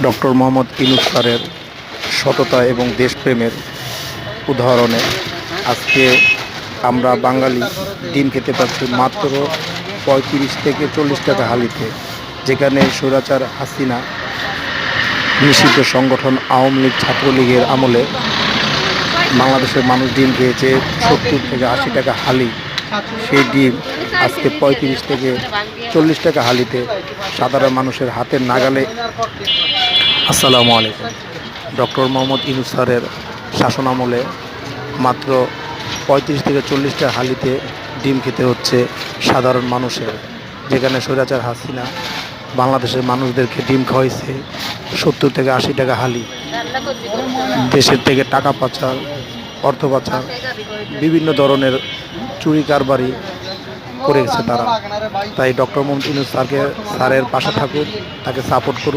Doctor Mohammad Yunus স্যারের সততা এবং দেশপ্রেমের উদাহরণে আজকে আমরা বাঙালি ডিম খেতে পাচ্ছি মাত্র ৩৫ থেকে ৪০ টাকা হালিতে, যেখানে স্বৈরাচার হাসিনা নিষিদ্ধ সংগঠন আওয়ামী লীগ ছাত্রলীগের আমলে বাংলাদেশের মানুষ ডিম খেয়েছে ৭০ থেকে ৮০ টাকা হালি। সেই ডিম আজকে ৩৫ থেকে ৪০ টাকা হালিতে সাধারণ মানুষের হাতের নাগালে। আসসালামু আলাইকুম। ডক্টর মোহাম্মদ ইউনূস স্যারের শাসনামলে মাত্র ৩৫ থেকে ৪০ টাকা হালিতে ডিম খেতে হচ্ছে সাধারণ মানুষের, যেখানে স্বৈরাচার হাসিনা বাংলাদেশের মানুষদেরকে ডিম খাওয়াইছে ৭০ থেকে ৮০ টাকা হালি। দেশের থেকে টাকা পাচার, অর্থ পাচার, বিভিন্ন ধরনের চুরি কারবারি করেছে তারা। তাই ডক্টর মোহাম্মদ ইউনূস স্যারের পাশে থাকুন, তাকে সাপোর্ট করুন।